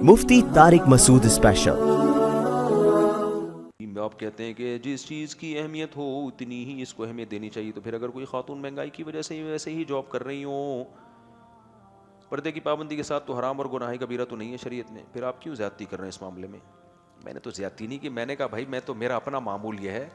مفتی طارق مسعود special. آپ کہتے ہیں کہ جس چیز کی اہمیت ہو اتنی ہی اس کو اہمیت دینی چاہیے، تو پھر اگر کوئی خاتون مہنگائی کی وجہ سے ویسے ہی جاب کر رہی ہوں، پردے کی پابندی کے ساتھ، تو حرام اور گناہ کبیرہ تو نہیں ہے شریعت میں، پھر آپ کیوں زیادتی کر رہے ہیں اس معاملے میں؟ میں نے تو زیادتی نہیں کی، میں نے کہا بھائی میں تو، میرا اپنا معمول یہ ہے،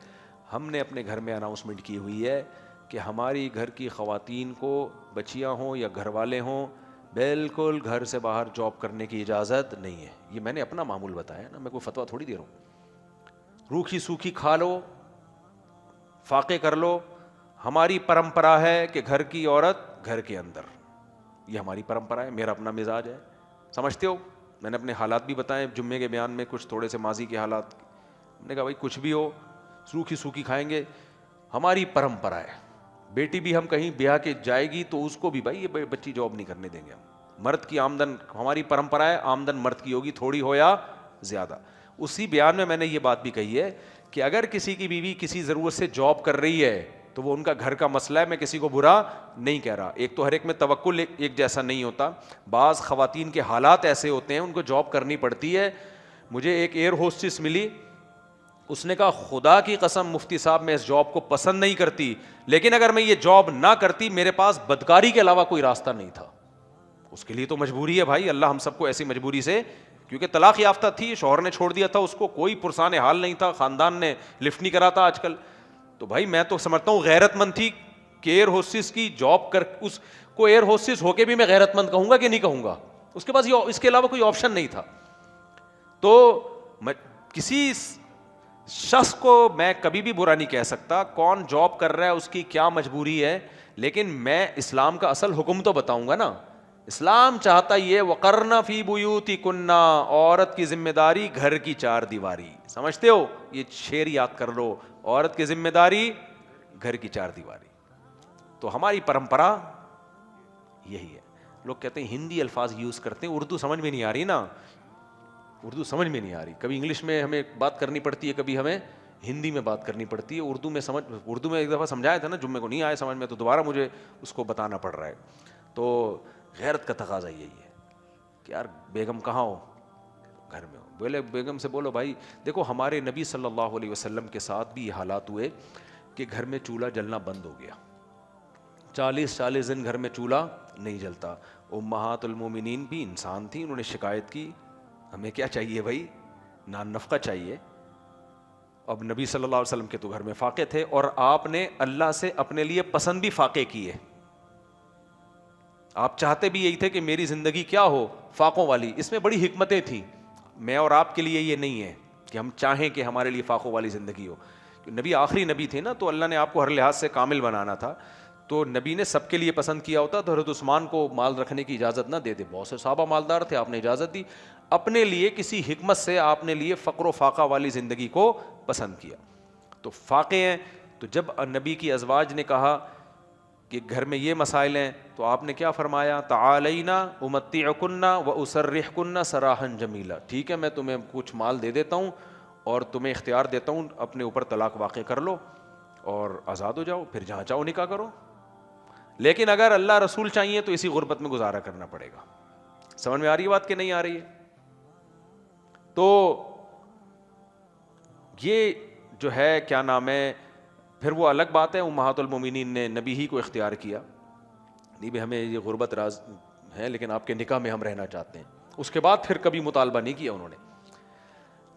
ہم نے اپنے گھر میں اناؤنسمنٹ کی ہوئی ہے کہ ہماری گھر کی خواتین کو، بچیاں ہوں یا گھر والے ہوں، بالکل گھر سے باہر جاب کرنے کی اجازت نہیں ہے۔ یہ میں نے اپنا معمول بتایا نا، میں کوئی فتویٰ تھوڑی دے رہا ہوں۔ روکھی سوکھی کھا لو، فاقے کر لو، ہماری پرمپرا ہے کہ گھر کی عورت گھر کے اندر، یہ ہماری پرمپرا ہے، میرا اپنا مزاج ہے، سمجھتے ہو؟ میں نے اپنے حالات بھی بتائے جمعے کے بیان میں، کچھ تھوڑے سے ماضی کے حالات، میں نے کہا بھائی کچھ بھی ہو، روکھی سوکھی کھائیں گے، ہماری پرمپرا ہے۔ بیٹی بھی ہم کہیں بیاہ کے جائے گی تو اس کو بھی بھائی یہ بچی جاب نہیں کرنے دیں گے ہم، مرد کی آمدن، ہماری پرمپرا ہے آمدن مرد کی ہوگی، تھوڑی ہو یا زیادہ۔ اسی بیان میں نے یہ بات بھی کہی ہے کہ اگر کسی کی بیوی کسی ضرورت سے جاب کر رہی ہے تو وہ ان کا گھر کا مسئلہ ہے، میں کسی کو برا نہیں کہہ رہا۔ ایک تو ہر ایک میں توکل ایک جیسا نہیں ہوتا، بعض خواتین کے حالات ایسے ہوتے ہیں ان کو جاب کرنی پڑتی ہے۔ مجھے ایک ایئر ہوسٹس ملی، اس نے کہا خدا کی قسم مفتی صاحب میں اس جاب کو پسند نہیں کرتی، لیکن اگر میں یہ جاب نہ کرتی میرے پاس بدکاری کے علاوہ کوئی راستہ نہیں تھا۔ اس کے لیے تو مجبوری ہے بھائی، اللہ ہم سب کو ایسی مجبوری سے، کیونکہ طلاق یافتہ تھی، شوہر نے چھوڑ دیا تھا اس کو، کوئی پرسان حال نہیں تھا، خاندان نے لفٹ نہیں کرا تھا آج کل، تو بھائی میں تو سمجھتا ہوں غیرت مند تھی کہ ایئر ہوسٹس کی جاب کر، اس کو ایئر ہوسٹس ہو کے بھی میں غیرت مند کہوں گا کہ نہیں کہوں گا؟ اس کے پاس اس کے علاوہ کوئی آپشن نہیں تھا۔ تو کسی شخص کو میں کبھی بھی برا نہیں کہہ سکتا، کون جاب کر رہا ہے اس کی کیا مجبوری ہے، لیکن میں اسلام کا اصل حکم تو بتاؤں گا نا۔ اسلام چاہتا یہ وقرن فی بیوتکن، عورت کی ذمہ داری گھر کی چار دیواری، سمجھتے ہو؟ یہ شعر یاد کر لو، عورت کی ذمہ داری گھر کی چار دیواری۔ تو ہماری پرمپرا یہی ہے۔ لوگ کہتے ہیں ہندی الفاظ یوز کرتے ہیں، اردو سمجھ میں نہیں آ رہی نا، اردو سمجھ میں نہیں آ رہی، کبھی انگلش میں ہمیں بات کرنی پڑتی ہے، کبھی ہمیں ہندی میں بات کرنی پڑتی ہے، اردو میں ایک دفعہ سمجھایا تھا نا، جمعے کو نہیں آئے سمجھ میں، تو دوبارہ مجھے اس کو بتانا پڑ رہا ہے۔ تو غیرت کا تقاضا یہی ہے کہ یار بیگم کہاں ہو؟ گھر میں ہو۔ بولے بیگم سے بولو بھائی دیکھو ہمارے نبی صلی اللہ علیہ وسلم کے ساتھ بھی یہ حالات ہوئے کہ گھر میں چولہا جلنا بند ہو گیا، 40 دن گھر میں چولہا نہیں جلتا۔ امہات المومنین بھی انسان تھی، انہوں نے شکایت کی، ہمیں کیا چاہیے بھائی؟ نان نفقہ چاہیے۔ اب نبی صلی اللہ علیہ وسلم کے تو گھر میں فاقے تھے، اور آپ نے اللہ سے اپنے لیے پسند بھی فاقے کیے۔ آپ چاہتے بھی یہی تھے کہ میری زندگی کیا ہو؟ فاقوں والی۔ اس میں بڑی حکمتیں تھیں، میں اور آپ کے لیے یہ نہیں ہے کہ ہم چاہیں کہ ہمارے لیے فاقوں والی زندگی ہو۔ نبی آخری نبی تھے نا، تو اللہ نے آپ کو ہر لحاظ سے کامل بنانا تھا، تو نبی نے سب کے لیے پسند کیا ہوتا تو حضرت عثمان کو مال رکھنے کی اجازت نہ دیتے، بہت سے صحابہ مالدار تھے، آپ نے اجازت دی، اپنے لیے کسی حکمت سے آپ نے لیے فقر و فاقہ والی زندگی کو پسند کیا۔ تو فاقے ہیں، تو جب نبی کی ازواج نے کہا کہ گھر میں یہ مسائل ہیں، تو آپ نے کیا فرمایا؟ تعالینا امتعکن واسرحکن سراحا جمیلا، ٹھیک ہے میں تمہیں کچھ مال دے دیتا ہوں اور تمہیں اختیار دیتا ہوں، اپنے اوپر طلاق واقع کر لو اور آزاد ہو جاؤ، پھر جہاں چاہو نکاح کرو، لیکن اگر اللہ رسول چاہیے تو اسی غربت میں گزارا کرنا پڑے گا۔ سمجھ میں آ رہی ہے بات کہ نہیں آ رہی ہے؟ تو یہ جو ہے کیا نام ہے، پھر وہ الگ بات ہے، امہات المومنین نے نبی ہی کو اختیار کیا، نہیں بھی ہمیں یہ غربت راز ہے لیکن آپ کے نکاح میں ہم رہنا چاہتے ہیں، اس کے بعد پھر کبھی مطالبہ نہیں کیا انہوں نے۔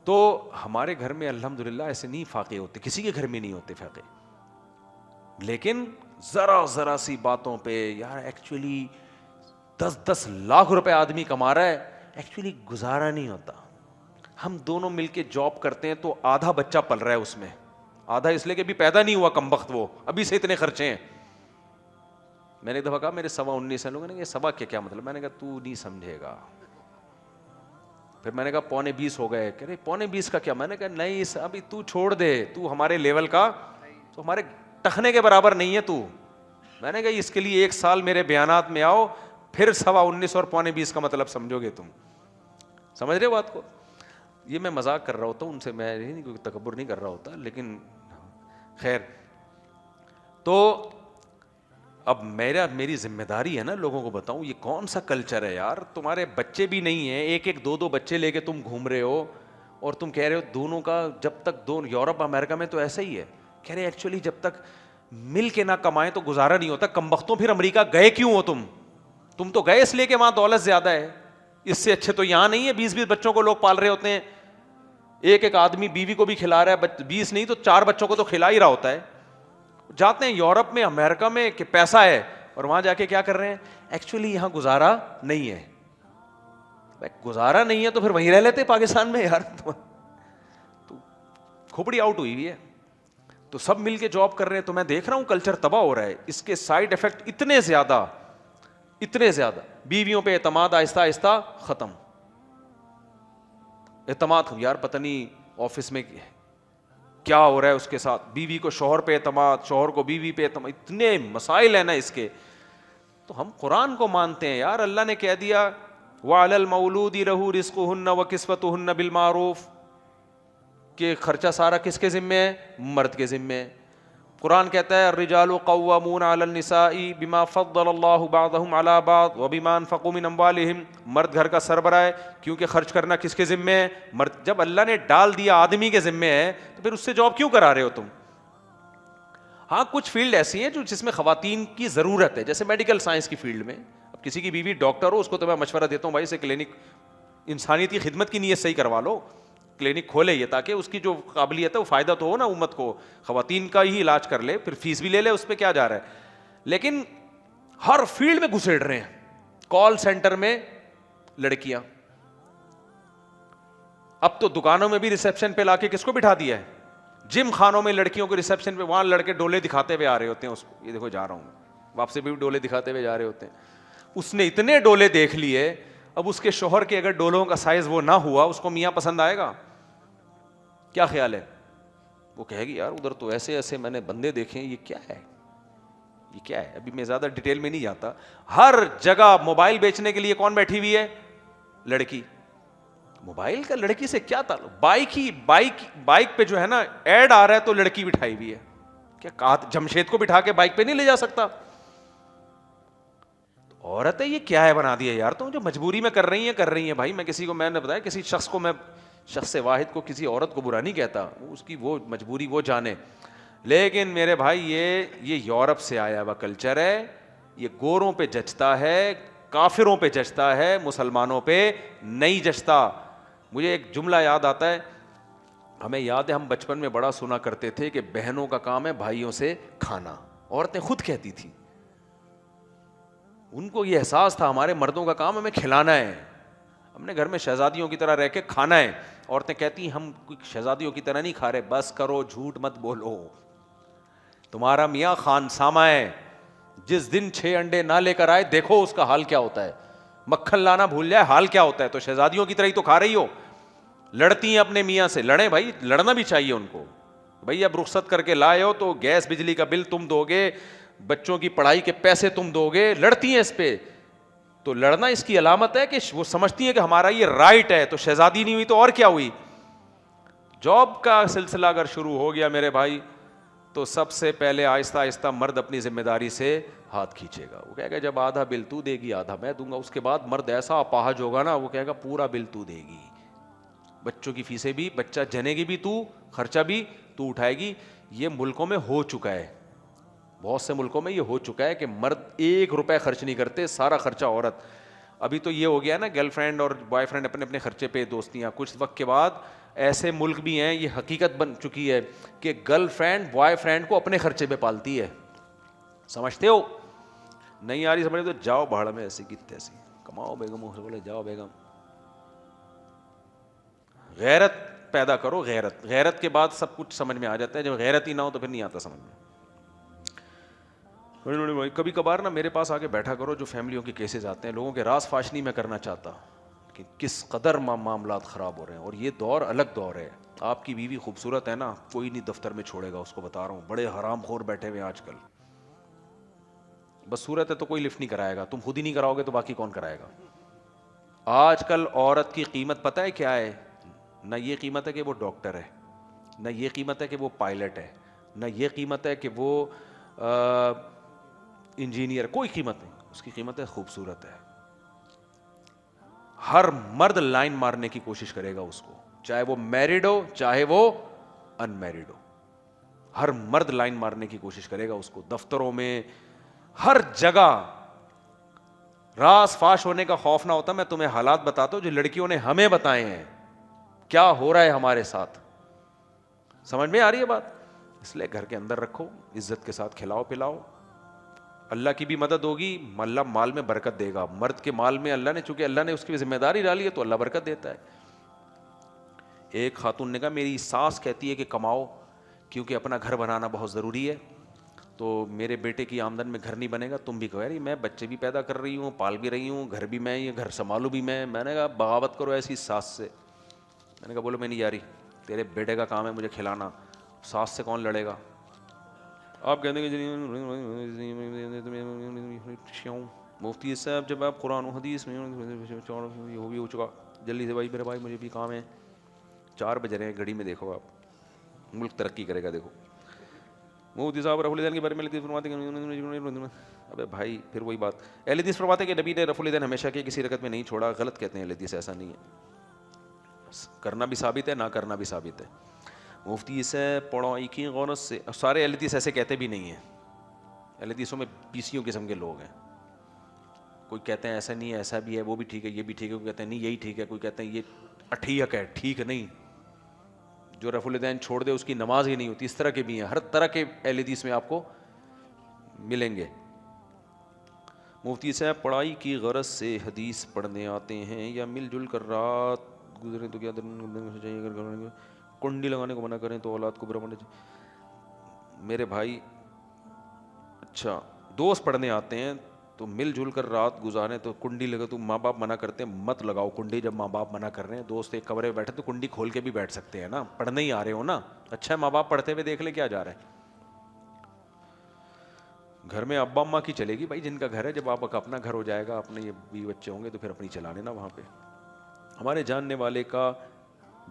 تو ہمارے گھر میں الحمدللہ ایسے نہیں فاقے ہوتے، کسی کے گھر میں نہیں ہوتے فاقے، لیکن ذرا سی باتوں پہ یار ایکچولی 10 لاکھ روپے آدمی کما رہا ہے، ایکچولی گزارا نہیں ہوتا۔ ہم دونوں مل کے جاب کرتے ہیں تو آدھا بچہ پل رہا ہے اس میں، آدھا اس لیے کہ ابھی پیدا نہیں ہوا کمبخت، وہ ابھی سے اتنے خرچے ہیں۔ میں نے ایک دفعہ کہا میرے 19.25 ہیں، لوگوں نے کہا سوا کے کیا مطلب؟ میں نے کہا تو نہیں سمجھے گا۔ پھر میں نے کہا 19.25 ہو گئے، کہہ رہے 19.25 کا کیا؟ میں نے کہا نہیں ابھی تو چھوڑ دے، تو ہمارے لیول کا، تو ہمارے ٹخنے کے برابر نہیں ہے تو۔ میں نے کہا اس کے لیے 1 سال میرے بیانات میں آؤ، پھر 19.25 اور 19.25 کا مطلب سمجھو گے تم۔ سمجھ رہے ہو بات کو؟ یہ میں مذاق کر رہا ہوتا ہوں ان سے، میں کوئی تکبر نہیں کر رہا ہوتا، لیکن خیر۔ تو اب میری ذمہ داری ہے نا لوگوں کو بتاؤں یہ کون سا کلچر ہے یار. تمہارے بچے بھی نہیں ہیں, ایک ایک دو دو بچے لے کے تم گھوم رہے ہو, اور تم کہہ رہے ہو دونوں کا جب تک دونوں, یورپ امریکہ میں تو ایسا ہی ہے, کہہ رہے ایکچولی جب تک مل کے نہ کمائیں تو گزارا نہیں ہوتا. کمبختوں پھر امریکہ گئے کیوں ہو تم تو گئے اس لیے کہ وہاں دولت زیادہ ہے. اس سے اچھے تو یہاں نہیں ہے. 20 بچوں کو لوگ پال رہے ہوتے ہیں, ایک ایک آدمی بیوی کو بھی کھلا رہا ہے, 20 نہیں تو 4 بچوں کو تو کھلا ہی رہا ہوتا ہے. جاتے ہیں یورپ میں امریکہ میں کہ پیسہ ہے, اور وہاں جا کے کیا کر رہے ہیں, ایکچولی یہاں گزارا نہیں ہے. گزارا نہیں ہے تو پھر وہیں رہ لیتے پاکستان میں یار. تو کھوپڑی آؤٹ ہوئی ہے. تو سب مل کے جاب کر رہے ہیں, تو میں دیکھ رہا ہوں کلچر تباہ ہو رہا ہے. اس کے سائڈ افیکٹ اتنے زیادہ, بیویوں پہ اعتماد آہستہ آہستہ ختم. اعتماد یار پتہ نہیں آفس میں کیا ہو رہا ہے اس کے ساتھ, بیوی کو شوہر پہ اعتماد, شوہر کو بیوی پہ اعتماد, اتنے مسائل ہیں نا اس کے. تو ہم قرآن کو مانتے ہیں یار. اللہ نے کہہ دیا وَعَلَى الْمَوْلُودِ لَهُ رِزْقُهُنَّ وَكِسْوَتُهُنَّ بِالْمَعْرُوفِ, کہ خرچہ سارا کس کے ذمے ہے, مرد کے ذمے. قرآن کہتا ہے الرجال قوامون علی النساء بما فضل اللہ بعضهم علی بعض وبما انفقوا من اموالهم, مرد گھر کا سربراہ ہے کیونکہ خرچ کرنا کس کے ذمے ہے, مرد. جب اللہ نے ڈال دیا آدمی کے ذمے ہے تو پھر اس سے جاب کیوں کرا رہے ہو تم. ہاں کچھ فیلڈ ایسی ہیں جس میں خواتین کی ضرورت ہے, جیسے میڈیکل سائنس کی فیلڈ میں. اب کسی کی بیوی ڈاکٹر ہو, اس کو تو میں مشورہ دیتا ہوں بھائی سے کلینک, انسانیت کی خدمت کی نیت صحیح کروا لو, کلینک کھولے یہ, تاکہ اس کی جو قابلیت ہے وہ فائدہ تو ہو نا امت کو. خواتین کا ہی علاج کر لے, پھر فیس بھی لے لے, اس پہ کیا جا رہا ہے. لیکن ہر فیلڈ میں گھسیڑ رہے ہیں. کال سینٹر میں لڑکیاں, اب تو دکانوں میں بھی ریسپشن پہ لا کے کس کو بٹھا دیا ہے, جم خانوں میں لڑکیوں کو ریسپشن پہ, وہاں لڑکے ڈولے دکھاتے ہوئے آ رہے ہوتے ہیں اس کو, یہ دیکھو جا رہا ہوں, واپسی بھی ڈولے دکھاتے ہوئے جا رہے ہوتے ہیں. اس نے اتنے ڈولے دیکھ لیے, اب اس کے شوہر کے اگر ڈولوں کا سائز وہ نہ ہوا, اس کو میاں پسند آئے گا؟ کیا خیال ہے؟ وہ کہے گی یار ادھر تو ایسے ایسے میں نے بندے دیکھے ہیں, یہ کیا ہے, یہ کیا ہے. ابھی میں زیادہ ڈیٹیل میں نہیں جاتا. ہر جگہ موبائل بیچنے کے لیے کون بیٹھی ہوئی ہے, لڑکی. موبائل کا لڑکی سے کیا تعلق. بائک پہ جو ہے نا ایڈ آ رہا ہے تو لڑکی بٹھائی ہوئی ہے. کیا جمشید کو بٹھا کے بائک پہ نہیں لے جا سکتا؟ عورت ہے, یہ کیا ہے بنا دیا یار. تم جو مجبوری میں کر رہی ہیں بھائی. میں کسی کو, میں نے بتایا کسی شخص کو, میں شخص واحد کو, کسی عورت کو برا نہیں کہتا, اس کی وہ مجبوری وہ جانے. لیکن میرے بھائی یہ یورپ سے آیا ہوا کلچر ہے. یہ گوروں پہ جچتا ہے, کافروں پہ جچتا ہے, مسلمانوں پہ نہیں جچتا. مجھے ایک جملہ یاد آتا ہے, ہمیں یاد ہے ہم بچپن میں بڑا سنا کرتے تھے کہ بہنوں کا کام ہے بھائیوں سے کھانا. عورتیں خود کہتی تھی, ان کو یہ احساس تھا ہمارے مردوں کا کام ہمیں کھلانا ہے, ہم نے گھر میں شہزادیوں کی طرح رہ کے کھانا ہے. عورتیں کہتی ہیں ہم شہزادیوں کی طرح نہیں کھا رہے. بس کرو, جھوٹ مت بولو. تمہارا میاں خان سامہ ہے, جس دن 6 انڈے نہ لے کر آئے دیکھو اس کا حال کیا ہوتا ہے. مکھن لانا بھول جائے حال کیا ہوتا ہے. تو شہزادیوں کی طرح ہی تو کھا رہی ہو. لڑتی ہیں اپنے میاں سے, لڑیں بھائی, لڑنا بھی چاہیے ان کو. بھائی اب رخصت کر کے لائے ہو تو گیس بجلی کا بل تم دو گے, بچوں کی پڑھائی کے پیسے تم دو گے, لڑتی ہیں اس پہ. تو لڑنا اس کی علامت ہے کہ وہ سمجھتی ہیں کہ ہمارا یہ رائٹ ہے. تو شہزادی نہیں ہوئی تو اور کیا ہوئی. جاب کا سلسلہ اگر شروع ہو گیا میرے بھائی, تو سب سے پہلے آہستہ آہستہ مرد اپنی ذمہ داری سے ہاتھ کھینچے گا. وہ کہے گا جب آدھا بل تو دے گی آدھا میں دوں گا. اس کے بعد مرد ایسا اپاہج ہوگا نا, وہ کہے گا پورا بل تو دے گی, بچوں کی فیسیں بھی, بچہ جنے گی بھی تو, خرچہ بھی تو اٹھائے گی. یہ ملکوں میں ہو چکا ہے, بہت سے ملکوں میں یہ ہو چکا ہے کہ مرد 1 روپے خرچ نہیں کرتے, سارا خرچہ عورت. ابھی تو یہ ہو گیا نا گرل فرینڈ اور بوائے فرینڈ اپنے اپنے خرچے پہ دوستیاں. کچھ وقت کے بعد ایسے ملک بھی ہیں, یہ حقیقت بن چکی ہے کہ گرل فرینڈ بوائے فرینڈ کو اپنے خرچے پہ پالتی ہے. سمجھتے ہو؟ نہیں آ رہی سمجھ تو جاؤ بھاڑ میں, ایسی کی تیسی کماؤ بیگم, بولے جاؤ بیگم. غیرت پیدا کرو, غیرت کے بعد سب کچھ سمجھ میں آ جاتا ہے. جب غیرت ہی نہ ہو تو پھر نہیں آتا سمجھ میں. کبھی کبھار نا میرے پاس آ کے بیٹھا کرو, جو فیملیوں کے کیسز آتے ہیں, لوگوں کے راز فاش نہیں میں کرنا چاہتا کہ کس قدر معاملات خراب ہو رہے ہیں. اور یہ دور الگ دور ہے. آپ کی بیوی خوبصورت ہے نا, کوئی نہیں دفتر میں چھوڑے گا اس کو, بتا رہا ہوں. بڑے حرام خور بیٹھے ہوئے آج کل. بس صورت ہے تو کوئی لفٹ نہیں کرائے گا, تم خود ہی نہیں کراؤ گے تو باقی کون کرائے گا. آج کل عورت کی قیمت پتہ ہے کیا ہے؟ نہ یہ قیمت ہے کہ وہ ڈاکٹر ہے, نہ یہ قیمت ہے کہ وہ پائلٹ ہے, نہ یہ قیمت ہے کہ وہ انجینئر, کوئی قیمت نہیں, اس کی قیمت ہے خوبصورت ہے. ہر مرد لائن مارنے کی کوشش کرے گا اس کو, چاہے وہ میرڈ ہو چاہے وہ ان میرڈ ہو, ہر مرد لائن مارنے کی کوشش کرے گا اس کو. دفتروں میں ہر جگہ راز فاش ہونے کا خوف نہ ہوتا. میں تمہیں حالات بتاتا ہوں جو لڑکیوں نے ہمیں بتائے ہیں, کیا ہو رہا ہے ہمارے ساتھ. سمجھ میں آ رہی ہے بات؟ اس لیے گھر کے اندر رکھو, عزت کے ساتھ کھلاؤ پلاؤ, اللہ کی بھی مدد ہوگی, اللہ مال میں برکت دے گا. مرد کے مال میں اللہ نے, چونکہ اللہ نے اس کی ذمہ داری ڈالی ہے تو اللہ برکت دیتا ہے. ایک خاتون نے کہا میری ساس کہتی ہے کہ کماؤ کیونکہ اپنا گھر بنانا بہت ضروری ہے, تو میرے بیٹے کی آمدن میں گھر نہیں بنے گا. تم بھی کہو یار میں بچے بھی پیدا کر رہی ہوں, پال بھی رہی ہوں, گھر بھی میں, یہ گھر سنبھالوں بھی میں. میں نے کہا بغاوت کرو ایسی ساس سے. میں نے کہا بولو میں نہیں جا رہی, تیرے بیٹے کا کام ہے مجھے کھلانا, ساس سے کون لڑے گا. آپ کہتے ہیں کہ مفتی صاحب جب آپ قرآن و حدیث میں ہو بھی ہو چکا, جلدی سے بھائی میرے بھائی مجھے بھی کام ہے, 4 بج رہے ہیں گھڑی میں, دیکھو آپ ملک ترقی کرے گا. دیکھو مفتی صاحب رفع الدین کے بارے میں حدیث فرماتے ہیں, ابے بھائی پھر وہی بات, اہل حدیث فرماتے ہیں کہ نبی نے رفع الدین ہمیشہ کہ کسی رکعت میں نہیں چھوڑا. غلط کہتے ہیں اہل حدیث, ایسا نہیں ہے, کرنا بھی ثابت ہے نہ کرنا بھی ثابت ہے. مفتی سے پڑھائی کی غورت سے, سارے اہل حدیث ایسے کہتے بھی نہیں ہیں. اہل حدیثوں میں 20 قسم کے لوگ ہیں. کوئی کہتے ہیں ایسا نہیں ہے, ایسا بھی ہے, وہ بھی ٹھیک ہے, یہ بھی ٹھیک ہے, کوئی کہتے ہیں نہیں یہی ٹھیک ہے, کوئی کہتے ہیں یہ اٹھیک ہے, ٹھیک نہیں, جو رفع الدین چھوڑ دے اس کی نماز ہی نہیں ہوتی. اس طرح کے بھی ہیں, ہر طرح کے اہل حدیث میں آپ کو ملیں گے. مفتی صاحب پڑھائی کی غرض سے حدیث پڑھنے آتے ہیں یا مل جل کر رات گزرے تو کیا چاہیے, اگر کنڈی لگانے کو منع کریں تو اولاد کو برا ہونا چاہیے. میرے بھائی اچھا دوست پڑھنے آتے ہیں تو مل جل کر رات گزاریں تو کنڈی لگا, تو ماں باپ منع کرتے ہیں مت لگاؤ کنڈی. جب ماں باپ منع کر رہے ہیں, دوست ایک کمرے میں بیٹھے تو کنڈی کھول کے بھی بیٹھ سکتے ہیں نا, پڑھنے ہی آ رہے ہو نا. اچھا ہے ماں باپ پڑھتے ہوئے دیکھ لیں کیا جا رہا ہے. گھر میں ابا اماں کی چلے گی بھائی, جن کا گھر ہے, جب آپ کا اپنا گھر ہو جائے گا, اپنے یہ بیوی بچے ہوں گے تو پھر اپنی چلا لینا وہاں پہ. ہمارے جاننے والے کا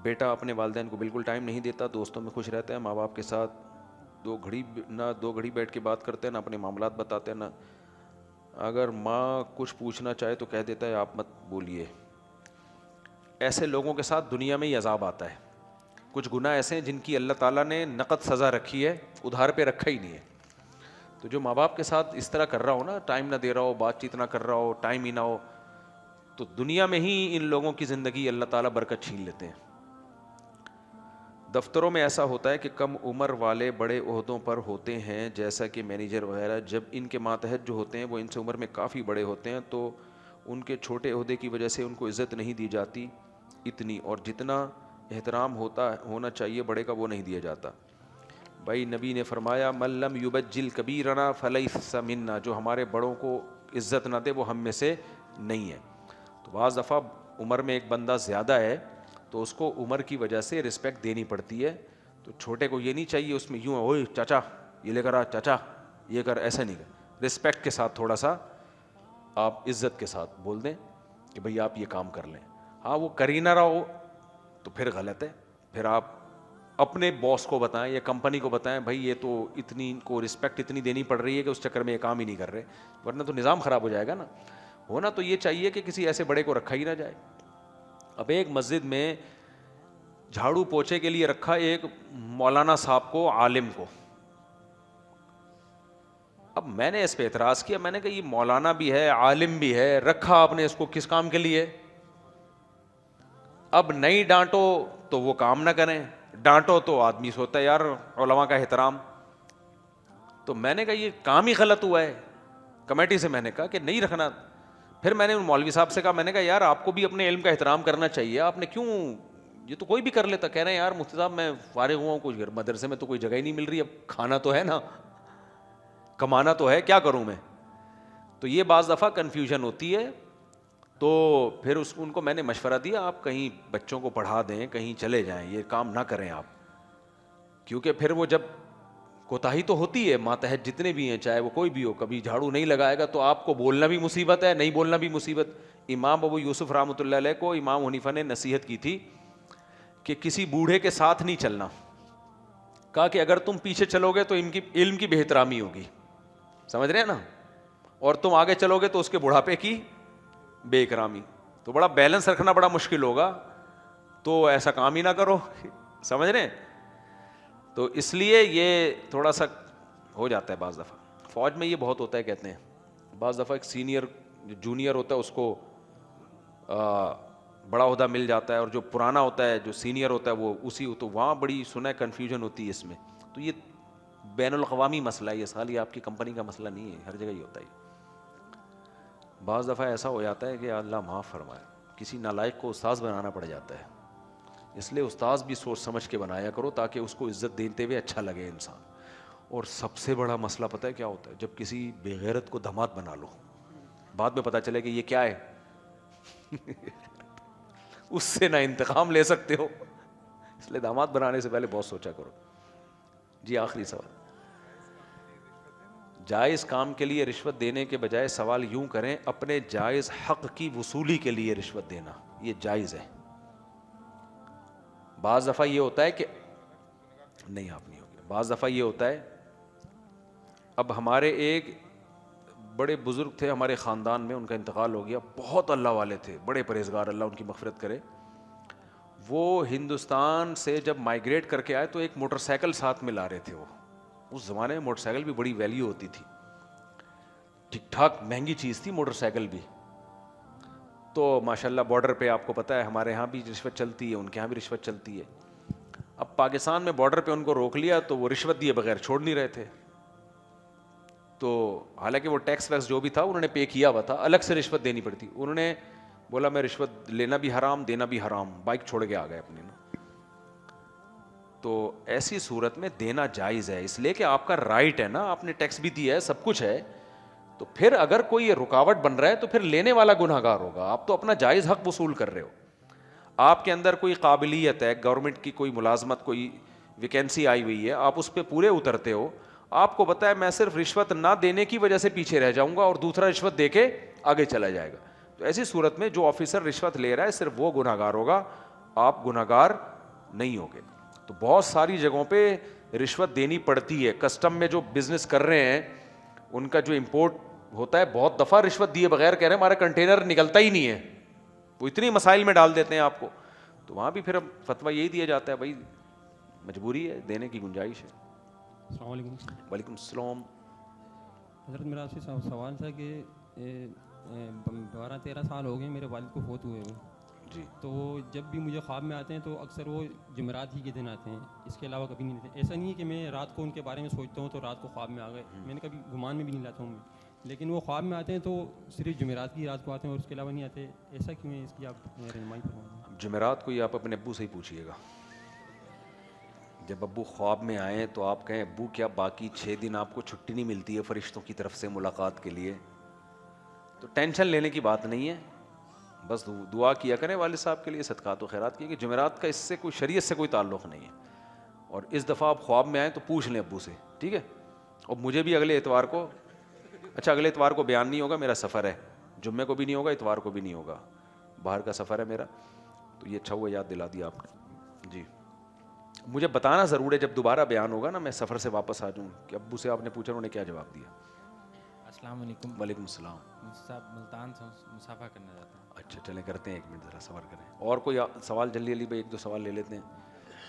بیٹا اپنے والدین کو بالکل ٹائم نہیں دیتا, دوستوں میں خوش رہتا ہے, ماں باپ کے ساتھ 2 گھڑی بیٹھ کے بات کرتے ہیں, نہ اپنے معاملات بتاتے ہیں, نہ اگر ماں کچھ پوچھنا چاہے تو کہہ دیتا ہے آپ مت بولیے. ایسے لوگوں کے ساتھ دنیا میں ہی عذاب آتا ہے. کچھ گناہ ایسے ہیں جن کی اللہ تعالیٰ نے نقد سزا رکھی ہے, ادھار پہ رکھا ہی نہیں ہے. تو جو ماں باپ کے ساتھ اس طرح کر رہا ہو نا, ٹائم نہ دے رہا ہو, بات چیت نہ کر رہا ہو, ٹائم ہی نہ ہو, تو دنیا میں ہی ان لوگوں کی زندگی اللہ تعالیٰ برکت چھین لیتے ہیں. دفتروں میں ایسا ہوتا ہے کہ کم عمر والے بڑے عہدوں پر ہوتے ہیں جیسا کہ مینیجر وغیرہ, جب ان کے ماتحت جو ہوتے ہیں وہ ان سے عمر میں کافی بڑے ہوتے ہیں تو ان کے چھوٹے عہدے کی وجہ سے ان کو عزت نہیں دی جاتی اتنی, اور جتنا احترام ہونا چاہیے بڑے کا وہ نہیں دیا جاتا. بھائی نبی نے فرمایا من لم یبجل کبیرنا فلیس منا, جو ہمارے بڑوں کو عزت نہ دے وہ ہم میں سے نہیں ہے. تو بعض دفعہ عمر میں ایک بندہ زیادہ ہے تو اس کو عمر کی وجہ سے رسپیکٹ دینی پڑتی ہے. تو چھوٹے کو یہ نہیں چاہیے اس میں یوں اوئے چاچا یہ لے کر آ, چاچا یہ کر, ایسا نہیں کر. رسپیکٹ کے ساتھ تھوڑا سا آپ عزت کے ساتھ بول دیں کہ بھئی آپ یہ کام کر لیں. ہاں وہ کر ہی نہ رہا ہو تو پھر غلط ہے. پھر آپ اپنے باس کو بتائیں یا کمپنی کو بتائیں بھائی یہ تو اتنی کو رسپیکٹ اتنی دینی پڑ رہی ہے کہ اس چکر میں یہ کام ہی نہیں کر رہے, ورنہ تو نظام خراب ہو جائے گا نا. ہونا تو یہ چاہیے کہ کسی ایسے بڑے کو رکھا ہی نہ جائے. اب ایک مسجد میں جھاڑو پوچھے کے لیے رکھا ایک مولانا صاحب کو, عالم کو. اب میں نے اس پہ اعتراض کیا, میں نے کہا یہ مولانا بھی ہے عالم بھی ہے, رکھا آپ نے اس کو کس کام کے لیے؟ اب نہیں ڈانٹو تو وہ کام نہ کریں, ڈانٹو تو آدمی سوچتا ہے یار علماء کا احترام. تو میں نے کہا یہ کام ہی غلط ہوا ہے. کمیٹی سے میں نے کہا کہ نہیں رکھنا. پھر میں نے مولوی صاحب سے کہا, میں نے کہا یار آپ کو بھی اپنے علم کا احترام کرنا چاہیے, آپ نے کیوں, یہ تو کوئی بھی کر لیتا. کہہ رہے ہیں یار مفتی صاحب میں فارغ ہوا ہوں, کچھ مدرسے میں تو کوئی جگہ ہی نہیں مل رہی, اب کھانا تو ہے نا, کمانا تو ہے, کیا کروں میں. تو یہ بعض دفعہ کنفیوژن ہوتی ہے. تو پھر ان کو میں نے مشورہ دیا آپ کہیں بچوں کو پڑھا دیں, کہیں چلے جائیں, یہ کام نہ کریں آپ. کیونکہ پھر وہ جب کوتاہی تو ہوتی ہے, ماتحت جتنے بھی ہیں چاہے وہ کوئی بھی ہو, کبھی جھاڑو نہیں لگائے گا تو آپ کو بولنا بھی مصیبت ہے, نہیں بولنا بھی مصیبت. امام ابو یوسف رحمۃ اللہ علیہ کو امام حنیفہ نے نصیحت کی تھی کہ کسی بوڑھے کے ساتھ نہیں چلنا. کہا کہ اگر تم پیچھے چلو گے تو ان کی علم کی بے احترامی ہوگی. سمجھ رہے ہیں نا, اور تم آگے چلو گے تو اس کے بڑھاپے کی بے اکرامی. تو بڑا بیلنس رکھنا بڑا مشکل ہوگا, تو ایسا کام ہی نہ کرو. سمجھ رہے ہیں؟ تو اس لیے یہ تھوڑا سا ہو جاتا ہے بعض دفعہ. فوج میں یہ بہت ہوتا ہے, کہتے ہیں بعض دفعہ ایک سینئر جونیئر ہوتا ہے اس کو بڑا عہدہ مل جاتا ہے, اور جو پرانا ہوتا ہے جو سینئر ہوتا ہے وہ اسی, تو وہاں بڑی سنا کنفیوژن ہوتی ہے اس میں. تو یہ بین الاقوامی مسئلہ ہے, یہ سال یہ آپ کی کمپنی کا مسئلہ نہیں ہے, ہر جگہ ہی ہوتا ہے. بعض دفعہ ایسا ہو جاتا ہے کہ اللہ معاف فرمائے, کسی نالائق کو استاذ بنانا پڑ جاتا ہے. اس لیے استاذ بھی سوچ سمجھ کے بنایا کرو تاکہ اس کو عزت دیتے ہوئے اچھا لگے انسان. اور سب سے بڑا مسئلہ پتہ ہے کیا ہوتا ہے؟ جب کسی بے غیرت کو داماد بنا لو, بعد میں پتہ چلے کہ یہ کیا ہے, اس سے نہ انتقام لے سکتے ہو. اس لیے داماد بنانے سے پہلے بہت سوچا کرو. جی آخری سوال. جائز کام کے لیے رشوت دینے کے بجائے سوال یوں کریں, اپنے جائز حق کی وصولی کے لیے رشوت دینا یہ جائز ہے. بعض دفعہ یہ ہوتا ہے کہ نہیں, آپ نہیں ہوگے. بعض دفعہ یہ ہوتا ہے, اب ہمارے ایک بڑے بزرگ تھے ہمارے خاندان میں, ان کا انتقال ہو گیا, بہت اللہ والے تھے, بڑے پرہیزگار, اللہ ان کی مغفرت کرے. وہ ہندوستان سے جب مائیگریٹ کر کے آئے تو ایک موٹر سائیکل ساتھ میں لا رہے تھے. وہ اس زمانے میں موٹر سائیکل بھی بڑی ویلیو ہوتی تھی, ٹھیک ٹھاک مہنگی چیز تھی موٹر سائیکل بھی. تو ماشاءاللہ بارڈر پہ آپ کو پتہ ہے ہمارے ہاں بھی رشوت چلتی ہے, ان کے ہاں بھی رشوت چلتی ہے. اب پاکستان میں بارڈر پہ ان کو روک لیا تو وہ رشوت دیے بغیر چھوڑ نہیں رہے تھے. تو حالانکہ وہ ٹیکس ویکس جو بھی تھا انہوں نے پے کیا ہوا تھا, الگ سے رشوت دینی پڑتی. انہوں نے بولا میں رشوت لینا بھی حرام دینا بھی حرام, بائک چھوڑ کے آ گئے اپنی نا. تو ایسی صورت میں دینا جائز ہے, اس لیے کہ آپ کا رائٹ ہے نا, آپ نے ٹیکس بھی دیا ہے, سب کچھ ہے. تو پھر اگر کوئی یہ رکاوٹ بن رہا ہے تو پھر لینے والا گناہ گار ہوگا. آپ تو اپنا جائز حق وصول کر رہے ہو. آپ کے اندر کوئی قابلیت ہے, گورنمنٹ کی کوئی ملازمت, کوئی ویکینسی آئی ہوئی ہے, آپ اس پہ پورے اترتے ہو. آپ کو پتہ ہے میں صرف رشوت نہ دینے کی وجہ سے پیچھے رہ جاؤں گا اور دوسرا رشوت دے کے آگے چلا جائے گا. تو ایسی صورت میں جو آفیسر رشوت لے رہا ہے صرف وہ گناہ گار ہوگا, آپ گناہ گار نہیں ہوگے. تو بہت ساری جگہوں پہ رشوت دینی پڑتی ہے. کسٹم میں جو بزنس کر رہے ہیں ان کا جو امپورٹ ہوتا ہے, بہت دفعہ رشوت دیے بغیر کہہ رہے ہیں ہمارا کنٹینر نکلتا ہی نہیں ہے, وہ اتنی مسائل میں ڈال دیتے ہیں آپ کو. تو وہاں بھی پھر اب فتویٰ یہی دیا جاتا ہے بھائی مجبوری ہے, دینے کی گنجائش ہے. السلام علیکم. وعلیکم السلام. حضرت میرا آپ سے سوال تھا کہ 12-13 سال ہو گئے میرے والد کو فوت ہوئے ہوئے. جی. تو جب بھی مجھے خواب میں آتے ہیں تو اکثر وہ جمعرات ہی کے دن آتے ہیں, اس کے علاوہ کبھی نہیں آتے. ایسا نہیں ہے کہ میں رات کو ان کے بارے میں سوچتا ہوں تو رات کو خواب میں آ گئے, میں نے کبھی گمان میں بھی نہیں لاتا ہوں میں, لیکن وہ خواب میں آتے ہیں تو صرف جمعرات کی رات کو آتے ہیں اور اس کے علاوہ نہیں آتے. ایسا کیوں ہے, اس کی آپ رہنمائی فرمائیں. جمعرات کو یہ آپ اپنے ابو سے ہی پوچھیے گا. جب ابو خواب میں آئیں تو آپ کہیں ابو کیا باقی 6 دن آپ کو چھٹی نہیں ملتی ہے فرشتوں کی طرف سے ملاقات کے لیے؟ تو ٹینشن لینے کی بات نہیں ہے, بس دعا کیا کریں والد صاحب کے لیے, صدقات و خیرات کیے, کہ جمعرات کا اس سے کوئی شریعت سے کوئی تعلق نہیں ہے. اور اس دفعہ آپ خواب میں آئیں تو پوچھ لیں ابو سے, ٹھیک ہے. اور مجھے بھی اگلے اتوار کو, اچھا اگلے اتوار کو بیان نہیں ہوگا, میرا سفر ہے, جمعے کو بھی نہیں ہوگا, اتوار کو بھی نہیں ہوگا, باہر کا سفر ہے میرا. تو یہ اچھا ہوا یاد دلا دیا آپ نے. جی مجھے بتانا ضرور ہے جب دوبارہ بیان ہوگا نا, میں سفر سے واپس آ جاؤں کہ ابو سے آپ نے پوچھا انہوں نے کیا جواب دیا. السلام علیکم. وعلیکم السلام. صاحب ملتان سے مسافہ کرنا چاہتا ہوں. اچھا چلیں کرتے ہیں, 1 منٹ ذرا صبر کریں. اور کوئی سوال جلدی جلدی بھائی 1-2 سوال لے لیتے ہیں.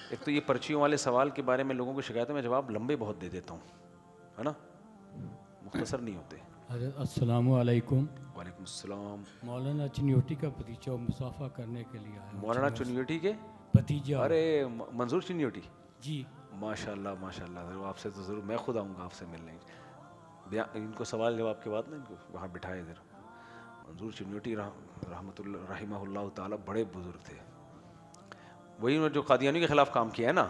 ایک تو یہ پرچیوں والے سوال کے بارے میں لوگوں کو شکایت ہے, میں جواب لمبے بہت دے دیتا ہوں, ہے نا, مختصر نہیں ہوتے. السلام علیکم. وعلیکم السلام. مولانا چنیوٹی کا بھتیجا مسافہ کرنے کے لیے آیا. مولانا چنیوٹی کے بھتیجا. ارے منظور چنیوٹی, جی ماشاء اللہ ماشاء اللہ. ضرور آپ سے تو ضرور میں خود آؤں گا آپ سے ملنے. ان کو سوال جواب کے بعد نا ان کو وہاں بٹھائے ادھر. منظور چنیوٹی رحمۃ اللہ رحمہ اللہ تعالیٰ بڑے بزرگ تھے. وہی انہوں نے جو قادیانی کے خلاف کام کیا ہے نا,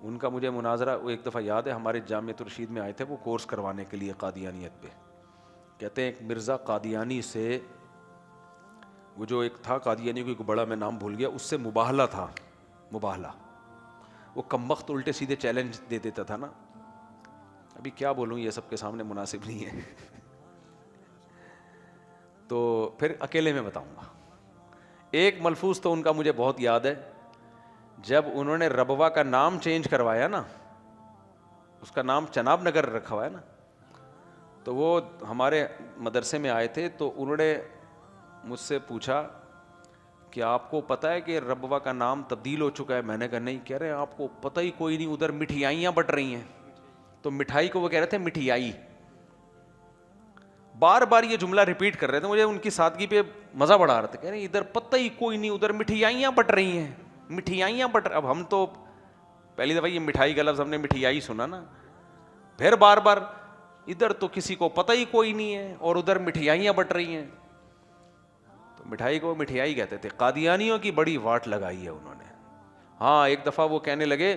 ان کا مجھے مناظرہ وہ ایک دفعہ یاد ہے, ہمارے جامعۃ الرشید میں آئے تھے وہ کورس کروانے کے لیے قادیانیت پہ. کہتے ہیں ایک مرزا قادیانی سے, وہ جو ایک تھا قادیانی کو بڑا, میں نام بھول گیا, اس سے مباہلہ تھا. مباہلہ, وہ کم وقت الٹے سیدھے چیلنج دے دیتا تھا نا. ابھی کیا بولوں, یہ سب کے سامنے مناسب نہیں ہے, تو پھر اکیلے میں بتاؤں گا. ایک ملفوظ تو ان کا مجھے بہت یاد ہے, جب انہوں نے ربوہ کا نام چینج کروایا نا, اس کا نام چناب نگر رکھا ہوا ہے نا, تو وہ ہمارے مدرسے میں آئے تھے, تو انہوں نے مجھ سے پوچھا کہ آپ کو پتہ ہے کہ ربوہ کا نام تبدیل ہو چکا ہے؟ میں نے کہا نہیں. کہہ رہے ہیں آپ کو پتہ ہی کوئی نہیں, ادھر مٹھیائیاں بٹ رہی ہیں. تو مٹھائی کو وہ کہہ رہے تھے مٹھیائی. بار بار یہ جملہ ریپیٹ کر رہے تھے, مجھے ان کی سادگی پہ مزہ بڑھا رہا تھا. کہہ رہے ہیں ادھر پتہ ہی کوئی نہیں, ادھر مٹھیائیاں بٹ رہی ہیں, مٹھیائیاں بٹ. اب ہم تو پہلی دفعہ یہ مٹھائی کا لفظ ہم نے مٹھیائی سنا نا, پھر بار بار ادھر تو کسی کو پتہ ہی کوئی نہیں ہے اور ادھر مٹھیائیاں بٹ رہی ہیں. تو مٹھائی کو مٹھیائی کہتے تھے. قادیانیوں کی بڑی واٹ لگائی ہے انہوں نے. ہاں ایک دفعہ وہ کہنے لگے,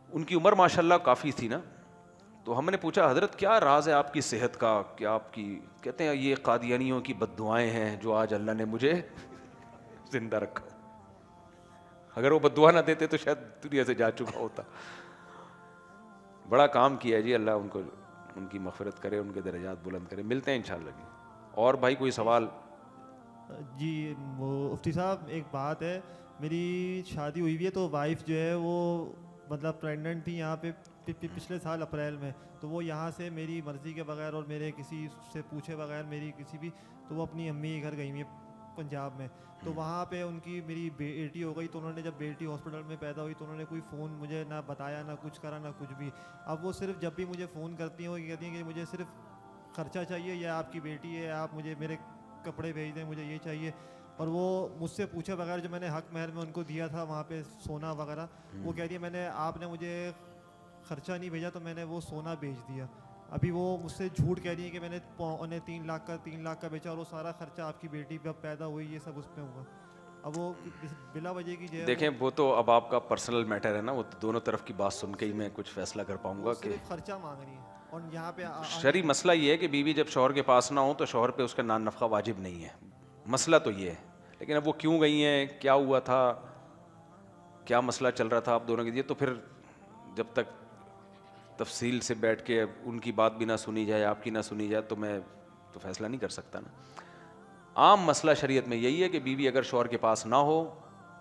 ان کی عمر ماشاءاللہ کافی تھی نا, تو ہم نے پوچھا حضرت کیا راز ہے آپ کی صحت کا, کیا آپ کی؟ کہتے ہیں یہ قادیانیوں کی بد دعائیں ہیں جو آج اللہ نے مجھے زندہ رکھا. اگر وہ بد دعا نہ دیتے تو شاید دنیا سے جا چکا ہوتا. بڑا کام کیا جی, اللہ ان کو ان کی مغفرت کرے, ان کے درجات بلند کرے. ملتے ہیں انشاءاللہ جی. اور بھائی کوئی سوال؟ جی مفتی صاحب ایک بات ہے, میری شادی ہوئی ہوئی ہے تو وائف جو ہے وہ مطلب پریگننٹ تھی یہاں پہ پچھلے سال اپریل میں. تو وہ یہاں سے میری مرضی کے بغیر اور میرے کسی سے پوچھے بغیر میری کسی بھی, تو وہ اپنی امی کے گھر گئی ہوئی ہے پنجاب میں. تو وہاں پہ ان کی میری بیٹی ہو گئی. تو انہوں نے جب بیٹی ہاسپٹل میں پیدا ہوئی تو انہوں نے کوئی فون مجھے نہ بتایا, نہ کچھ کرا, نہ کچھ بھی. اب وہ صرف جب بھی مجھے فون کرتی ہیں وہ کہتی ہیں کہ مجھے صرف خرچہ چاہیے, یا آپ کی بیٹی ہے آپ مجھے میرے کپڑے بھیج دیں, مجھے یہ چاہیے. اور وہ مجھ سے پوچھے بغیر جو میں نے حق مہر میں ان کو دیا تھا وہاں پہ سونا وغیرہ, وہ کہہ دیا میں نے, آپ نے مجھے خرچہ نہیں بھیجا تو میں نے وہ سونا بیچ دیا. ابھی وہ مجھ سے جھوٹ کہہ رہی ہے کہ میں نے 3 لاکھ کا بیچا, اور وہ سارا خرچہ آپ کی بیٹی جب پیدا ہوئی یہ سب اس پہ ہوا. اب وہ بلا وجہ کی جو ہے دیکھیں وہ تو اب آپ کا پرسنل میٹر ہے نا, وہ دونوں طرف کی بات سن کے ہی میں کچھ فیصلہ کر پاؤں گا. کہ صرف خرچہ مانگ رہی ہے. اور یہاں پہ شرعی مسئلہ یہ ہے کہ بیوی جب شوہر کے پاس نہ ہو تو شوہر پہ اس کا نان نفقہ واجب نہیں ہے. مسئلہ تو یہ ہے. لیکن اب وہ کیوں گئی ہیں, کیا ہوا تھا, کیا مسئلہ چل رہا تھا آپ دونوں کے لیے, تو پھر جب تک تفصیل سے بیٹھ کے ان کی بات بھی نہ سنی جائے, آپ کی نہ سنی جائے, تو میں تو فیصلہ نہیں کر سکتا نا. عام مسئلہ شریعت میں یہی ہے کہ بیوی اگر شوہر کے پاس نہ ہو,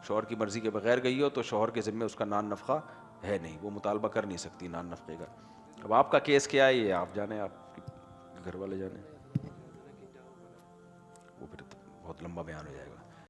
شوہر کی مرضی کے بغیر گئی ہو, تو شوہر کے ذمے اس کا نان نفقہ ہے نہیں, وہ مطالبہ کر نہیں سکتی نان نفقے کا. اب آپ کا کیس کیا ہے یہ آپ جانیں, آپ کے گھر والے جانیں, وہ پھر بہت لمبا بیان ہو جائے گا.